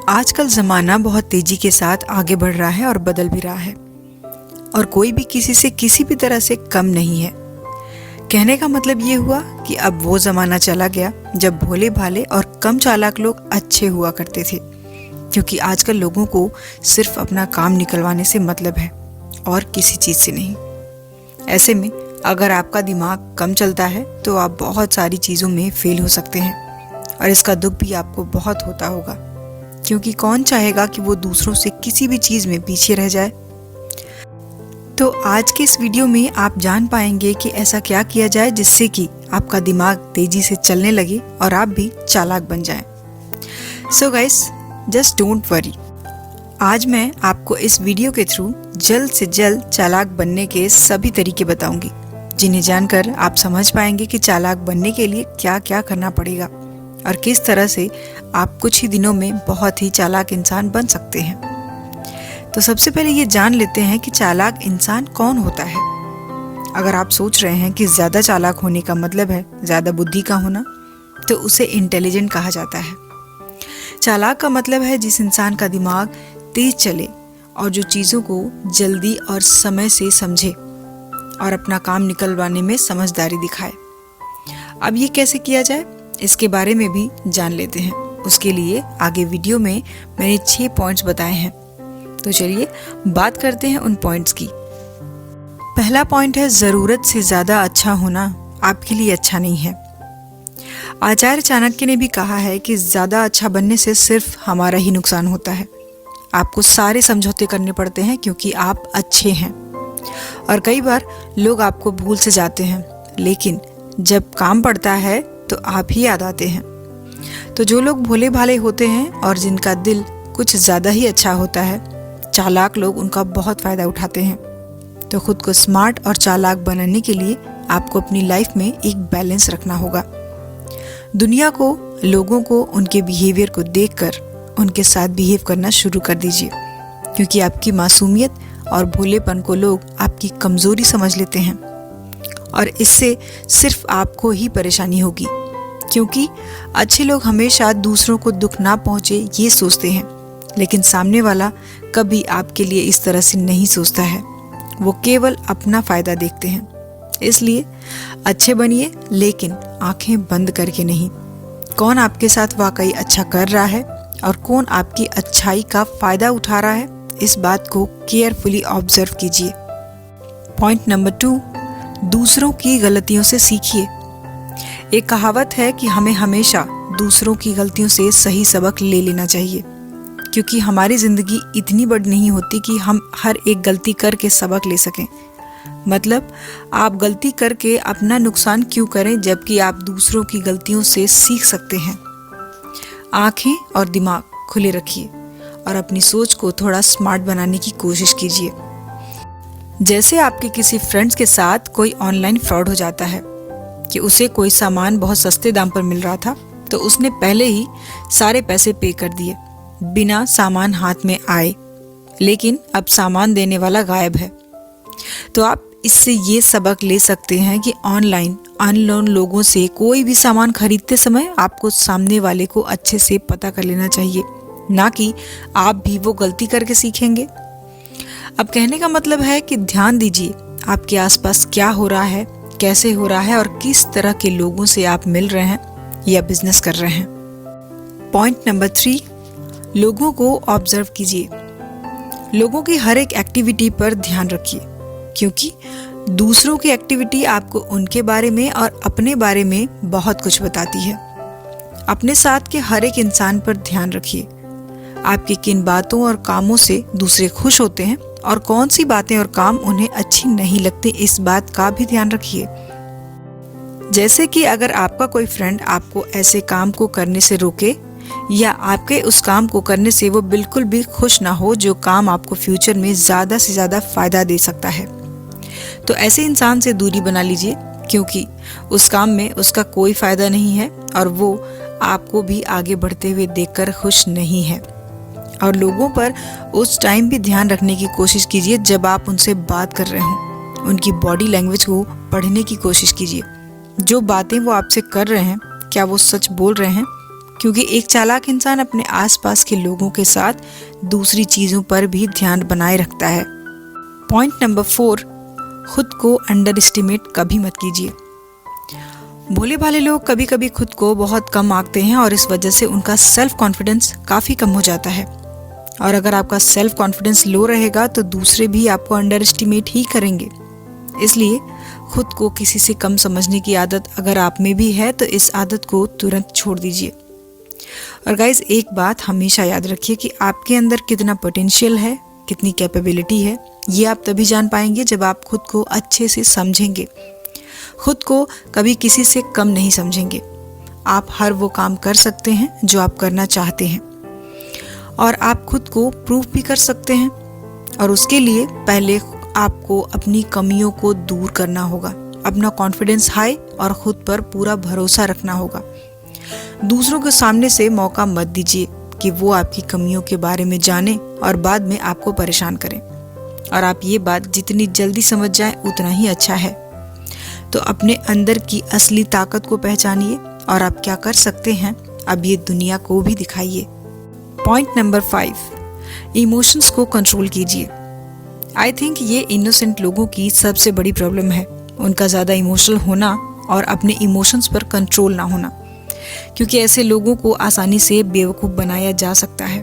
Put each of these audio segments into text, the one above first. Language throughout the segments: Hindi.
आजकल ज़माना बहुत तेज़ी के साथ आगे बढ़ रहा है और बदल भी रहा है, और कोई भी किसी से किसी भी तरह से कम नहीं है। कहने का मतलब ये हुआ कि अब वो ज़माना चला गया जब भोले भाले और कम चालाक लोग अच्छे हुआ करते थे, क्योंकि आजकल लोगों को सिर्फ अपना काम निकलवाने से मतलब है और किसी चीज़ से नहीं। ऐसे में अगर आपका दिमाग कम चलता है तो आप बहुत सारी चीज़ों में फेल हो सकते हैं, और इसका दुख भी आपको बहुत होता होगा, क्योंकि कौन चाहेगा कि वो दूसरों से किसी भी चीज़ में पीछे रह जाए। तो आज के इस वीडियो में आप जान पाएंगे कि ऐसा क्या किया जाए जिससे कि आपका दिमाग तेजी से चलने लगे और आप भी चालाक बन जाएं। So guys, just don't worry. आज मैं आपको इस वीडियो के थ्रू जल्द से जल्द चालाक बनने के सभी तरीके बताऊंगी, जिन्हें जानकर आप समझ पाएंगे कि चालाक बनने के लिए क्या क्या करना पड़ेगा और किस तरह से आप कुछ ही दिनों में बहुत ही चालाक इंसान बन सकते हैं। तो सबसे पहले ये जान लेते हैं कि चालाक इंसान कौन होता है। अगर आप सोच रहे हैं कि ज़्यादा चालाक होने का मतलब है ज़्यादा बुद्धि का होना, तो उसे इंटेलिजेंट कहा जाता है। चालाक का मतलब है जिस इंसान का दिमाग तेज चले और जो चीज़ों को जल्दी और समय से समझे और अपना काम निकलवाने में समझदारी दिखाए। अब ये कैसे किया जाए, इसके बारे में भी जान लेते हैं। उसके लिए आगे वीडियो में मैंने 6 पॉइंट्स बताए हैं, तो चलिए बात करते हैं उन पॉइंट्स की। पहला पॉइंट है, ज़रूरत से ज़्यादा अच्छा होना आपके लिए अच्छा नहीं है। आचार्य चाणक्य ने भी कहा है कि ज़्यादा अच्छा बनने से सिर्फ हमारा ही नुकसान होता है। आपको सारे समझौते करने पड़ते हैं क्योंकि आप अच्छे हैं, और कई बार लोग आपको भूल से जाते हैं, लेकिन जब काम पड़ता है तो आप ही याद आते हैं। तो जो लोग भोले भाले होते हैं और जिनका दिल कुछ ज़्यादा ही अच्छा होता है, चालाक लोग उनका बहुत फ़ायदा उठाते हैं। तो खुद को स्मार्ट और चालाक बनाने के लिए आपको अपनी लाइफ में एक बैलेंस रखना होगा। दुनिया को, लोगों को उनके बिहेवियर को देखकर उनके साथ बिहेव करना शुरू कर दीजिए, क्योंकि आपकी मासूमियत और भोलेपन को लोग आपकी कमज़ोरी समझ लेते हैं, और इससे सिर्फ आपको ही परेशानी होगी, क्योंकि अच्छे लोग हमेशा दूसरों को दुख ना पहुँचे ये सोचते हैं, लेकिन सामने वाला कभी आपके लिए इस तरह से नहीं सोचता है। वो केवल अपना फ़ायदा देखते हैं। इसलिए अच्छे बनिए, लेकिन आंखें बंद करके नहीं। कौन आपके साथ वाकई अच्छा कर रहा है और कौन आपकी अच्छाई का फ़ायदा उठा रहा है, इस बात को केयरफुली ऑब्जर्व कीजिए। पॉइंट नंबर 2, दूसरों की गलतियों से सीखिए। एक कहावत है कि हमें हमेशा दूसरों की गलतियों से सही सबक ले लेना चाहिए, क्योंकि हमारी ज़िंदगी इतनी बड़ी नहीं होती कि हम हर एक गलती करके सबक ले सकें। मतलब आप गलती करके अपना नुकसान क्यों करें, जबकि आप दूसरों की गलतियों से सीख सकते हैं। आंखें और दिमाग खुले रखिए और अपनी सोच को थोड़ा स्मार्ट बनाने की कोशिश कीजिए। जैसे आपके किसी फ्रेंड्स के साथ कोई ऑनलाइन फ्रॉड हो जाता है कि उसे कोई सामान बहुत सस्ते दाम पर मिल रहा था, तो उसने पहले ही सारे पैसे पे कर दिए बिना सामान हाथ में आए, लेकिन अब सामान देने वाला गायब है। तो आप इससे ये सबक ले सकते हैं कि ऑनलाइन अननोन लोगों से कोई भी सामान खरीदते समय आपको सामने वाले को अच्छे से पता कर लेना चाहिए, ना कि आप भी वो गलती करके सीखेंगे। अब कहने का मतलब है कि ध्यान दीजिए आपके आसपास क्या हो रहा है, कैसे हो रहा है और किस तरह के लोगों से आप मिल रहे हैं या बिजनेस कर रहे हैं। पॉइंट नंबर 3, लोगों को ऑब्जर्व कीजिए। लोगों की हर एक एक्टिविटी पर ध्यान रखिए, क्योंकि दूसरों की एक्टिविटी आपको उनके बारे में और अपने बारे में बहुत कुछ बताती है। अपने साथ के हर एक इंसान पर ध्यान रखिए। आपकी किन बातों और कामों से दूसरे खुश होते हैं और कौन सी बातें और काम उन्हें अच्छी नहीं लगती, इस बात का भी ध्यान रखिए। जैसे कि अगर आपका कोई फ्रेंड आपको ऐसे काम को करने से रोके या आपके उस काम को करने से वो बिल्कुल भी खुश ना हो जो काम आपको फ्यूचर में ज़्यादा से ज़्यादा फ़ायदा दे सकता है, तो ऐसे इंसान से दूरी बना लीजिए, क्योंकि उस काम में उसका कोई फ़ायदा नहीं है और वो आपको भी आगे बढ़ते हुए देखकर खुश नहीं है। और लोगों पर उस टाइम भी ध्यान रखने की कोशिश कीजिए जब आप उनसे बात कर रहे हों। उनकी बॉडी लैंग्वेज को पढ़ने की कोशिश कीजिए। जो बातें वो आपसे कर रहे हैं, क्या वो सच बोल रहे हैं, क्योंकि एक चालाक इंसान अपने आसपास के लोगों के साथ दूसरी चीज़ों पर भी ध्यान बनाए रखता है। पॉइंट नंबर 4, खुद को अंडर एस्टिमेट कभी मत कीजिए। भोले भाले लोग कभी कभी खुद को बहुत कम आंकते हैं और इस वजह से उनका सेल्फ कॉन्फिडेंस काफ़ी कम हो जाता है। और अगर आपका सेल्फ कॉन्फिडेंस लो रहेगा तो दूसरे भी आपको अंडर एस्टिमेट ही करेंगे। इसलिए खुद को किसी से कम समझने की आदत अगर आप में भी है तो इस आदत को तुरंत छोड़ दीजिए। और गाइज, एक बात हमेशा याद रखिए कि आपके अंदर कितना पोटेंशियल है, कितनी कैपेबिलिटी है, ये आप तभी जान पाएंगे जब आप खुद को अच्छे से समझेंगे। खुद को कभी किसी से कम नहीं समझेंगे। आप हर वो काम कर सकते हैं जो आप करना चाहते हैं और आप खुद को प्रूव भी कर सकते हैं। और उसके लिए पहले आपको अपनी कमियों को दूर करना होगा, अपना कॉन्फिडेंस हाई और खुद पर पूरा भरोसा रखना होगा। दूसरों के सामने से मौका मत दीजिए कि वो आपकी कमियों के बारे में जाने और बाद में आपको परेशान करें। और आप ये बात जितनी जल्दी समझ जाएं उतना ही अच्छा है। तो अपने अंदर की असली ताकत को पहचानिए और आप क्या कर सकते हैं अब ये दुनिया को भी दिखाइए। पॉइंट नंबर 5, इमोशंस को कंट्रोल कीजिए। आई थिंक ये इनोसेंट लोगों की सबसे बड़ी प्रॉब्लम है, उनका ज़्यादा इमोशनल होना और अपने इमोशंस पर कंट्रोल ना होना, क्योंकि ऐसे लोगों को आसानी से बेवकूफ़ बनाया जा सकता है।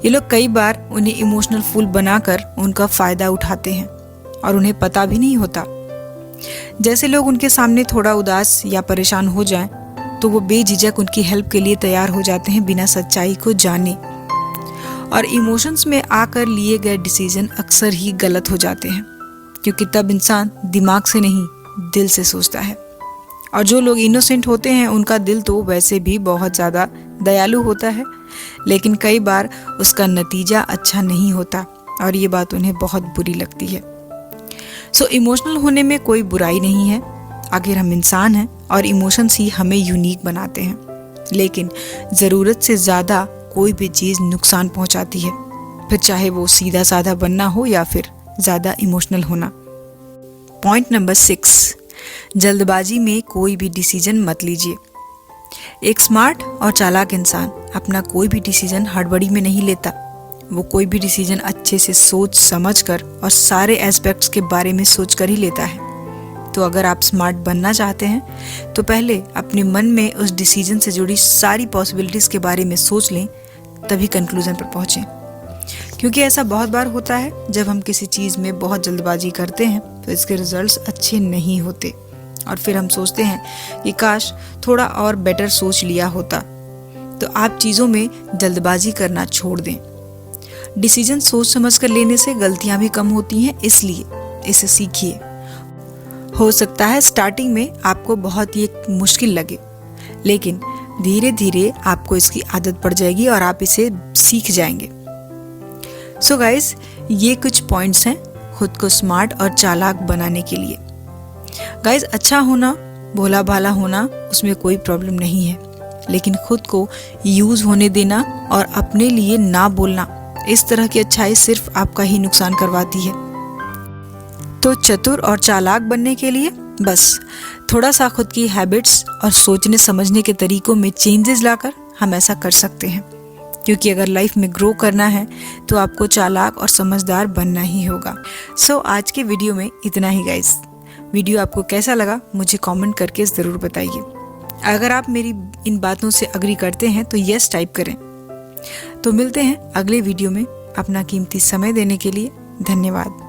ये लोग कई बार उन्हें इमोशनल फूल बनाकर उनका फ़ायदा उठाते हैं और उन्हें पता भी नहीं होता। जैसे लोग उनके सामने थोड़ा उदास या परेशान हो जाएं, तो वो बेझिझक उनकी हेल्प के लिए तैयार हो जाते हैं बिना सच्चाई को जाने। और इमोशंस में आकर लिए गए डिसीजन अक्सर ही गलत हो जाते हैं, क्योंकि तब इंसान दिमाग से नहीं दिल से सोचता है। और जो लोग इनोसेंट होते हैं उनका दिल तो वैसे भी बहुत ज़्यादा दयालु होता है, लेकिन कई बार उसका नतीजा अच्छा नहीं होता और ये बात उन्हें बहुत बुरी लगती है। सो इमोशनल होने में कोई बुराई नहीं है। आखिर हम इंसान हैं और इमोशंस ही हमें यूनिक बनाते हैं। लेकिन ज़रूरत से ज़्यादा कोई भी चीज़ नुकसान पहुंचाती है, फिर चाहे वो सीधा साधा बनना हो या फिर ज़्यादा इमोशनल होना। पॉइंट नंबर 6, जल्दबाजी में कोई भी डिसीजन मत लीजिए। एक स्मार्ट और चालाक इंसान अपना कोई भी डिसीजन हड़बड़ी में नहीं लेता। वो कोई भी डिसीजन अच्छे से सोच समझ कर और सारे एस्पेक्ट्स के बारे में सोच कर ही लेता है। तो अगर आप स्मार्ट बनना चाहते हैं तो पहले अपने मन में उस डिसीजन से जुड़ी सारी पॉसिबिलिटीज़ के बारे में सोच लें, तभी कंक्लूजन पर पहुँचें। क्योंकि ऐसा बहुत बार होता है, जब हम किसी चीज़ में बहुत जल्दबाजी करते हैं तो इसके रिजल्ट्स अच्छे नहीं होते और फिर हम सोचते हैं कि काश थोड़ा और बेटर सोच लिया होता। तो आप चीज़ों में जल्दबाजी करना छोड़ दें। डिसीजन सोच समझ कर लेने से गलतियां भी कम होती हैं, इसलिए इसे सीखिए। हो सकता है स्टार्टिंग में आपको बहुत ही मुश्किल लगे, लेकिन धीरे धीरे आपको इसकी आदत पड़ जाएगी और आप इसे सीख जाएंगे। सो गाइस, ये कुछ पॉइंट्स हैं खुद को स्मार्ट और चालाक बनाने के लिए। गाइस, अच्छा होना, भोला भाला होना, उसमें कोई प्रॉब्लम नहीं है, लेकिन खुद को यूज होने देना और अपने लिए ना बोलना, इस तरह की अच्छाई सिर्फ आपका ही नुकसान करवाती है। तो चतुर और चालाक बनने के लिए बस थोड़ा सा खुद की हैबिट्स और सोचने समझने के तरीकों में चेंजेस लाकर हम ऐसा कर सकते हैं। क्योंकि अगर लाइफ में ग्रो करना है तो आपको चालाक और समझदार बनना ही होगा। सो आज के वीडियो में इतना ही गाइस। वीडियो आपको कैसा लगा मुझे कमेंट करके ज़रूर बताइए। अगर आप मेरी इन बातों से अग्री करते हैं तो यस टाइप करें। तो मिलते हैं अगले वीडियो में। अपना कीमती समय देने के लिए धन्यवाद।